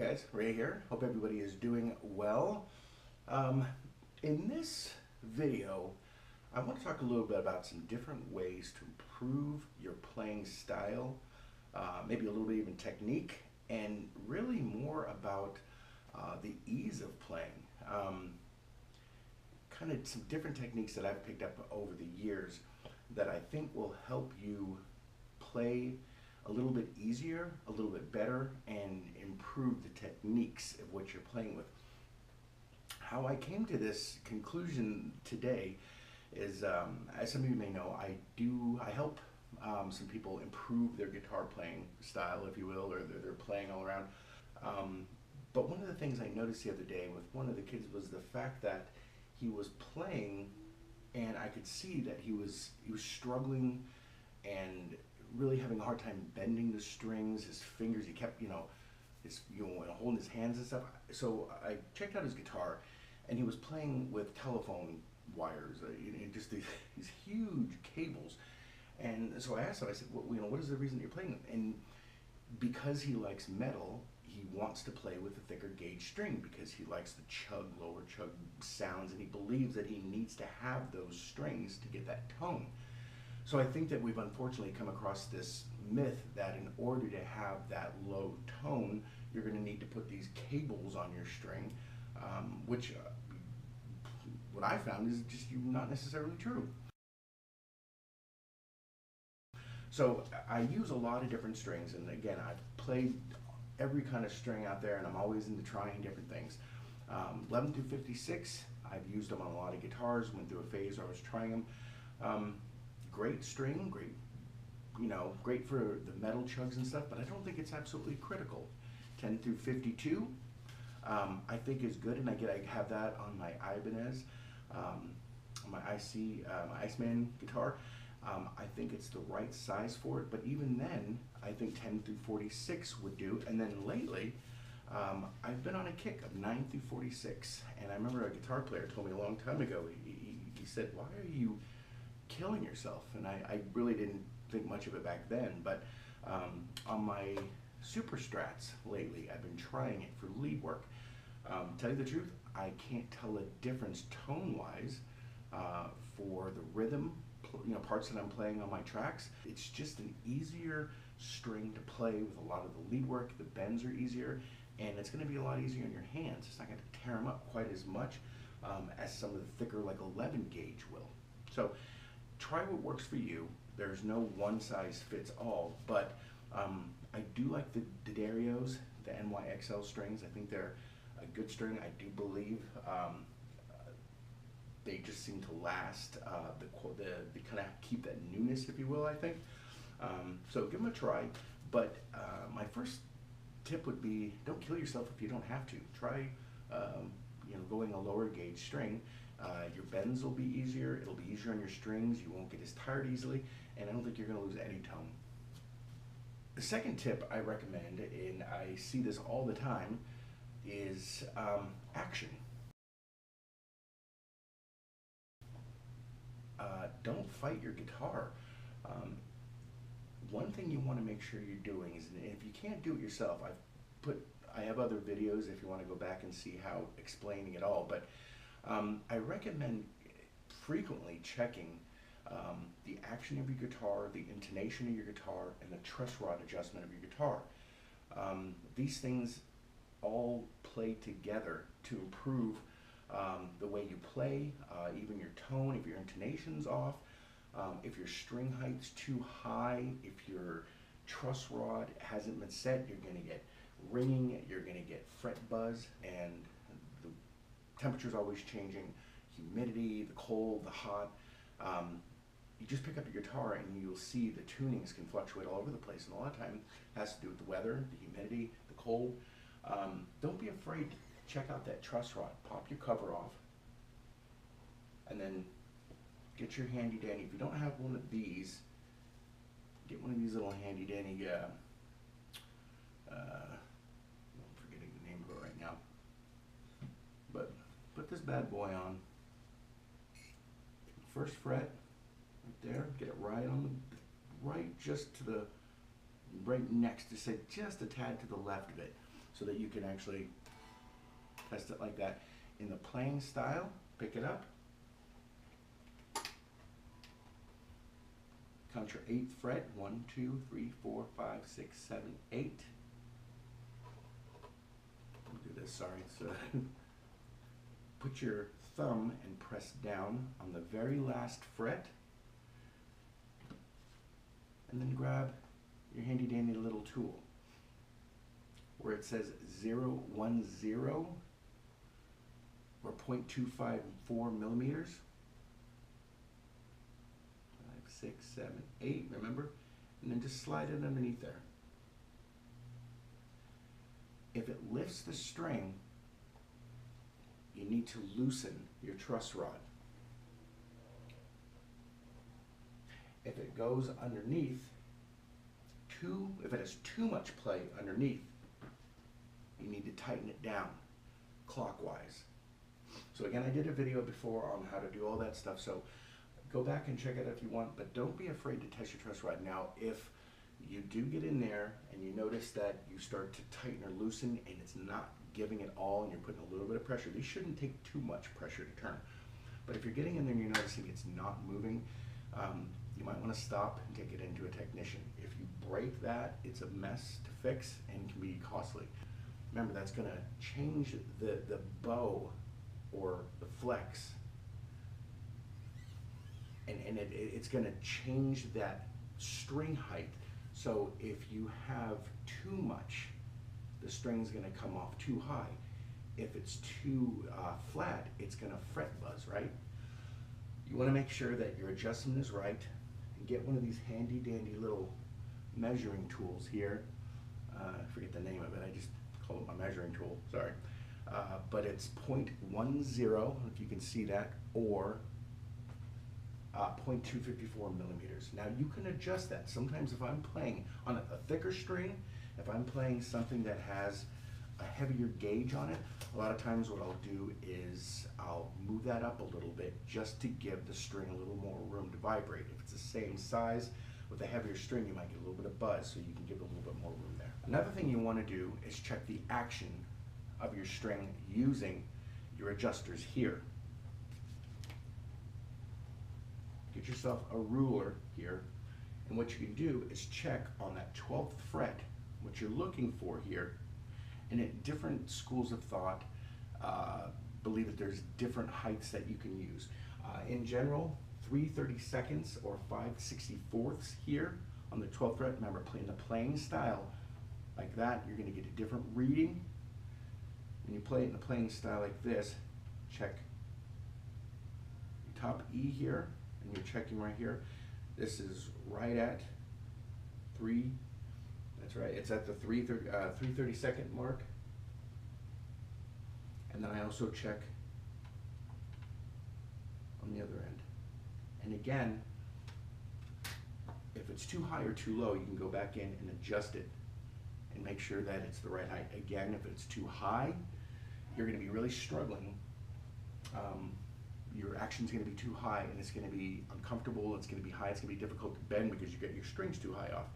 guys, Ray here. Hope everybody is doing well. Um, in this video, I want to talk a little bit about some different ways to improve your playing style, maybe a little bit even technique, and really more about the ease of playing. Kind of some different techniques that I've picked up over the years that I think will help you play a little bit easier, a little bit better, and improve the techniques of what you're playing with. How I came to this conclusion today is, as some of you may know, I help some people improve their guitar playing style, if you will, or their playing all around. But one of the things I noticed the other day with one of the kids was the fact that he was playing, and I could see that he was struggling and really having a hard time bending the strings. His fingers, he kept, holding his hands and stuff. So I checked out his guitar, and he was playing with telephone wires, just these huge cables. And so I asked him, I said, what is the reason you're playing? And because he likes metal, he wants to play with a thicker gauge string because he likes the lower chug sounds, and he believes that he needs to have those strings to get that tone. So I think that we've unfortunately come across this myth that in order to have that low tone, you're going to need to put these cables on your string, which what I found is just not necessarily true. So I use a lot of different strings, and again, I've played every kind of string out there, and I'm always into trying different things. 11 through 56, I've used them on a lot of guitars, went through a phase where I was trying them. Great string, great for the metal chugs and stuff, but I don't think it's absolutely critical. 10 through 52, I think is good, and I have that on my Ibanez, my my Iceman guitar. I think it's the right size for it, but even then, I think 10 through 46 would do. And then lately, I've been on a kick of 9 through 46, and I remember a guitar player told me a long time ago, he said, "Why are you killing yourself?" And I really didn't think much of it back then, but on my Super Strats lately, I've been trying it for lead work. Tell you the truth, I can't tell a difference tone-wise for the rhythm, parts that I'm playing on my tracks. It's just an easier string to play with a lot of the lead work. The bends are easier, and it's going to be a lot easier in your hands. It's not going to tear them up quite as much as some of the thicker, like 11 gauge will. So try what works for you. There's no one size fits all, but I do like the D'Addario's, the NYXL strings. I think they're a good string. I do believe they just seem to last, they kind of keep that newness, if you will, I think. So give them a try, but my first tip would be, don't kill yourself if you don't have to. Try going a lower gauge string. Your bends will be easier, it'll be easier on your strings, you won't get as tired easily, and I don't think you're going to lose any tone. The second tip I recommend, and I see this all the time, is action. Don't fight your guitar. One thing you want to make sure you're doing is, and if you can't do it yourself, I have other videos if you want to go back and see how explaining it all, but I recommend frequently checking the action of your guitar, the intonation of your guitar, and the truss rod adjustment of your guitar. These things all play together to improve the way you play, even your tone, if your intonation's off, if your string height's too high, if your truss rod hasn't been set, you're going to get ringing, you're going to get fret buzz, and the temperature's always changing, humidity, the cold, the hot. You just pick up your guitar and you'll see the tunings can fluctuate all over the place, and a lot of time it has to do with the weather, the humidity, the cold. Don't be afraid to check out that truss rod. Pop your cover off, and then get your handy dandy. If you don't have one of these, get one of these little handy dandy, I'm forgetting the name of it right now, but put this bad boy on. First fret, right there, get it right on the, right just to the, right next to, say, just a tad to the left of it. so that you can actually test it like that. In the playing style, pick it up, count your 8th fret, 1, 2, 3, 4, 5, 6, 7, 8. Let me do this, sorry. So put your thumb and press down on the very last fret, and then grab your handy dandy little tool where it says 0, 1, 0 or 0.254 millimeters. 5, 6, 7, 8, remember? And then just slide it underneath there. If it lifts the string, you need to loosen your truss rod. If it goes underneath, if it has too much play underneath, you need to tighten it down clockwise. So again, I did a video before on how to do all that stuff, so go back and check it out if you want, but don't be afraid to test your truss rod. Now, if you do get in there and you notice that you start to tighten or loosen and it's not giving it all and you're putting a little bit of pressure, these shouldn't take too much pressure to turn. But if you're getting in there and you're noticing it's not moving, you might want to stop and take it into a technician. If you break that, it's a mess to fix and can be costly. Remember, that's going to change the bow or the flex, and it's going to change that string height. So if you have too much, the string's going to come off too high. If it's too flat, it's going to fret buzz, right? You want to make sure that your adjustment is right, and get one of these handy dandy little measuring tools here. I forget the name of it, I just call it my measuring tool, sorry. But it's 0.10, if you can see that, or 0.254 millimeters. Now you can adjust that. Sometimes if I'm playing on a thicker string, if I'm playing something that has a heavier gauge on it, a lot of times what I'll do is I'll move that up a little bit just to give the string a little more room to vibrate. If it's the same size with a heavier string, you might get a little bit of buzz, so you can give it a little bit more room there. Another thing you want to do is check the action of your string using your adjusters here. Get yourself a ruler here, and what you can do is check on that 12th fret what you're looking for here. And at different schools of thought believe that there's different heights that you can use. In general, 3/32 or 5/64 here on the 12th fret. Remember, in the playing style like that, you're going to get a different reading. When you play it in the playing style like this, check your top E here, and you're checking right here. This is right at 3. That's right, it's at the 3/32 mark. And then I also check on the other end. And again, if it's too high or too low, you can go back in and adjust it and make sure that it's the right height. Again, if it's too high, you're going to be really struggling. Your action's going to be too high, and it's going to be uncomfortable, it's going to be high, it's going to be difficult to bend because you get your strings too high off.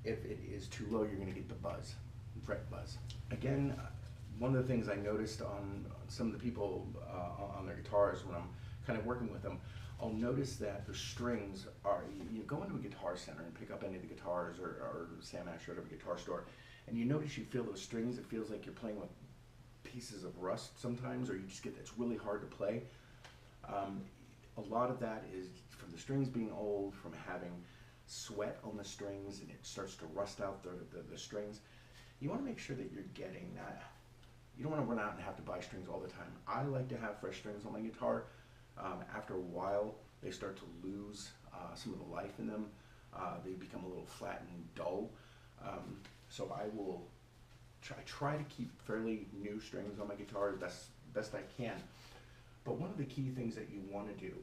If it is too low, you're going to get the buzz, fret buzz. Again, one of the things I noticed on some of the people on their guitars when I'm kind of working with them, I'll notice that the strings are, you go into a guitar center and pick up any of the guitars or Sam Ash or whatever guitar store, and you notice you feel those strings, it feels like you're playing with pieces of rust sometimes, or you just get, it's really hard to play. A lot of that is from the strings being old, from having sweat on the strings, and it starts to rust out the strings. You want to make sure that you're getting that. You don't want to run out and have to buy strings all the time. I like to have fresh strings on my guitar. After a while, they start to lose some of the life in them. They become a little flat and dull. So I will try to keep fairly new strings on my guitar best I can. But one of the key things that you want to do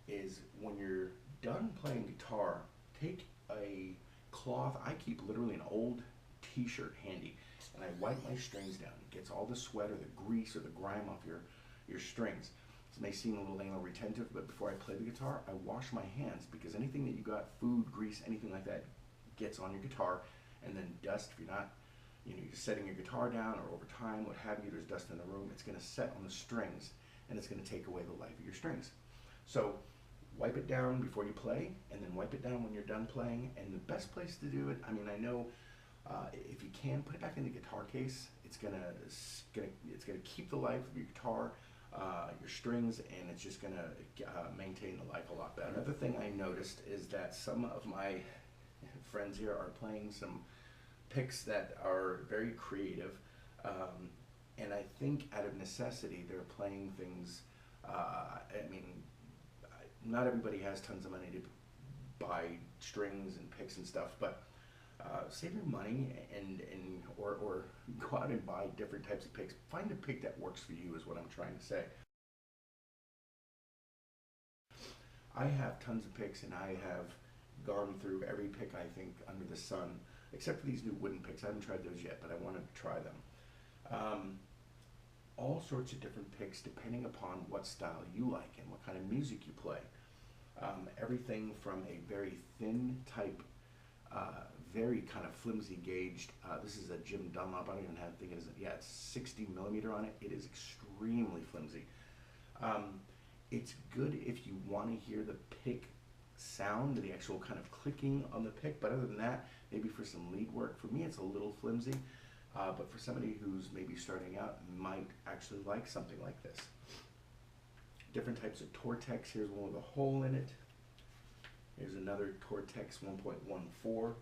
is when you're done playing guitar, take a cloth. I keep literally an old t-shirt handy, and I wipe my strings down. It gets all the sweat or the grease or the grime off your strings. It may seem a little anal retentive, but before I play the guitar, I wash my hands, because anything that you got, food, grease, anything like that, gets on your guitar, and then dust, if you're not you're setting your guitar down or over time, what have you, there's dust in the room, it's going to set on the strings and it's going to take away the life of your strings. So wipe it down before you play, and then wipe it down when you're done playing. And the best place to do it, I mean, I know if you can put it back in the guitar case, it's gonna keep the life of your guitar, your strings, and it's just gonna maintain the life a lot better. Another thing I noticed is that some of my friends here are playing some picks that are very creative, and I think out of necessity they're playing things. I mean, not everybody has tons of money to buy strings and picks and stuff, but save your money or go out and buy different types of picks. Find a pick that works for you is what I'm trying to say. I have tons of picks, and I have gone through every pick I think under the sun, except for these new wooden picks. I haven't tried those yet, but I want to try them. All sorts of different picks depending upon what style you like and what kind of music you play. Everything from a very thin type, very kind of flimsy gauged. This is a Jim Dunlop. I don't even have to think it is. Yeah, it's 60 millimeter on it. It is extremely flimsy. It's good if you want to hear the pick sound, the actual kind of clicking on the pick. But other than that, maybe for some lead work, for me it's a little flimsy. But for somebody who's maybe starting out, might actually like something like this. Different types of Tortex. Here's one with a hole in it. Here's another Tortex 1.14.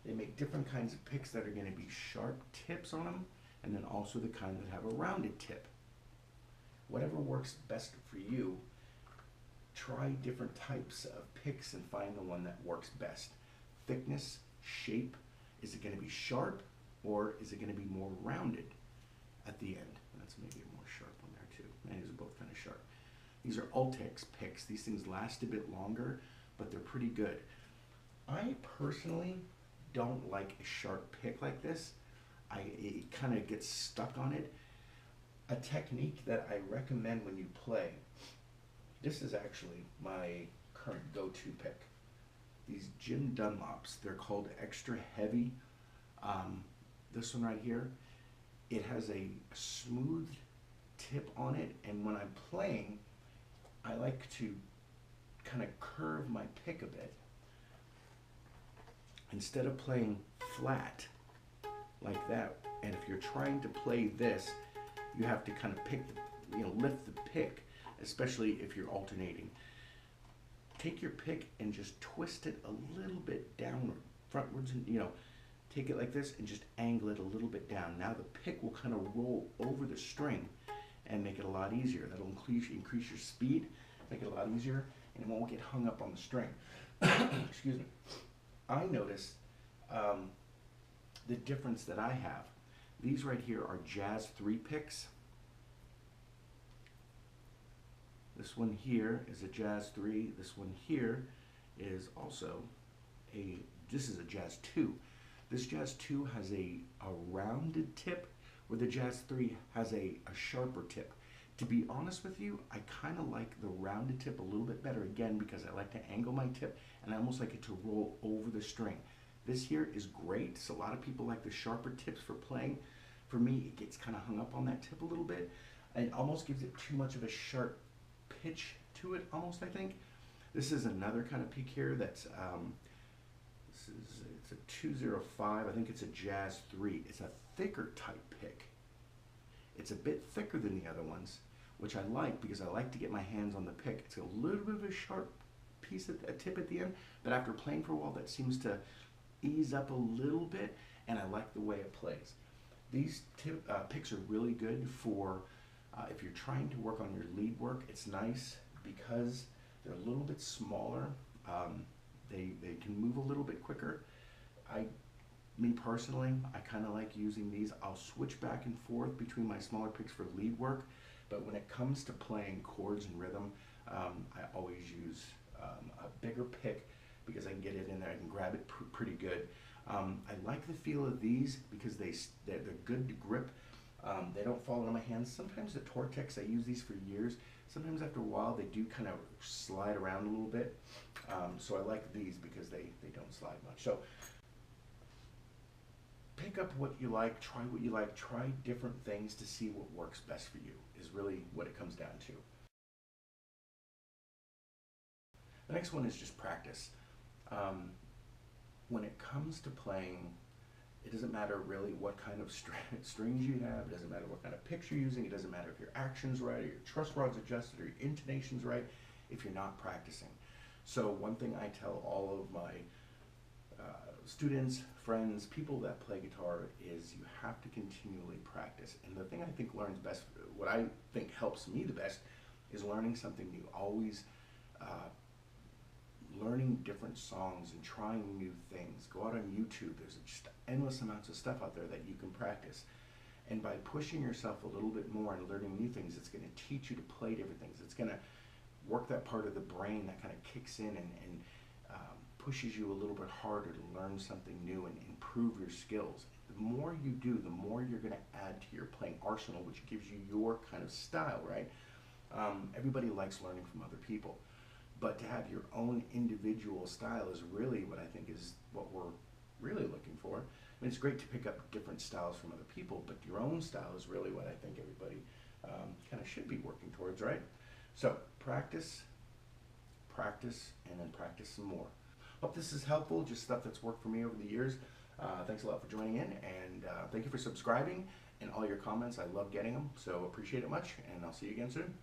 They make different kinds of picks that are going to be sharp tips on them, and then also the kind that have a rounded tip. Whatever works best for you, try different types of picks and find the one that works best. Thickness, shape, is it going to be sharp or is it going to be more rounded at the end? That's maybe a more sharp one there too. And these are both kind of sharp. These are Ultex picks. These things last a bit longer, but they're pretty good. I personally don't like a sharp pick like this. It kind of gets stuck on it. A technique that I recommend when you play, this is actually my current go-to pick. These Jim Dunlops, they're called extra heavy. This one right here, it has a smooth tip on it, and when I'm playing, I like to kind of curve my pick a bit. Instead of playing flat like that, and if you're trying to play this, you have to kind of lift the pick, especially if you're alternating. Take your pick and just twist it a little bit downward, frontwards, and take it like this and just angle it a little bit down. Now the pick will kind of roll over the string and make it a lot easier. That'll increase your speed, make it a lot easier, and it won't get hung up on the string. Excuse me. I notice the difference that I have. These right here are Jazz 3 picks. This one here is a Jazz 3. This one here is also this is a Jazz 2. This Jazz 2 has a rounded tip, where the Jazz 3 has a sharper tip. To be honest with you, I kind of like the rounded tip a little bit better, again, because I like to angle my tip, and I almost like it to roll over the string. This here is great, so a lot of people like the sharper tips for playing. For me, it gets kind of hung up on that tip a little bit, and it almost gives it too much of a sharp pitch to it, almost, I think. This is another kind of pick here that's, it's a 205, I think it's a Jazz 3. It's a thicker type pick. It's a bit thicker than the other ones, which I like because I like to get my hands on the pick. It's a little bit of a sharp piece, a tip at the end, but after playing for a while, that seems to ease up a little bit, and I like the way it plays. These picks are really good for if you're trying to work on your lead work. It's nice because they're a little bit smaller. They can move a little bit quicker. Me personally, I kind of like using these. I'll switch back and forth between my smaller picks for lead work, but when it comes to playing chords and rhythm, I always use a bigger pick because I can get it in there. I can grab it pretty good. I like the feel of these because they're good to grip. They don't fall into my hands. Sometimes the Tortex, I use these for years. Sometimes after a while they do kind of slide around a little bit. So I like these because they don't slide much. So pick up what you like, try different things to see what works best for you is really what it comes down to. The next one is just practice. Um, when it comes to playing, it doesn't matter really what kind of strings you have, it doesn't matter what kind of picks you're using, it doesn't matter if your action's right, or your truss rod's adjusted, or your intonation's right, if you're not practicing. So one thing I tell all of my students, friends, people that play guitar is you have to continually practice. And the thing I think learns best, what I think helps me the best, is learning something new. Always learning different songs and trying new things. Go out on YouTube. There's just endless amounts of stuff out there that you can practice. And by pushing yourself a little bit more and learning new things, it's going to teach you to play different things. It's going to work that part of the brain that kind of kicks in and pushes you a little bit harder to learn something new and improve your skills. The more you do, the more you're going to add to your playing arsenal, which gives you your kind of style, right? Everybody likes learning from other people, but to have your own individual style is really what I think is what we're really looking for. I mean, it's great to pick up different styles from other people, but your own style is really what I think everybody kind of should be working towards, right? So practice, practice, and then practice some more. Hope this is helpful, just stuff that's worked for me over the years. Thanks a lot for joining in, and thank you for subscribing and all your comments. I love getting them, so appreciate it much, and I'll see you again soon.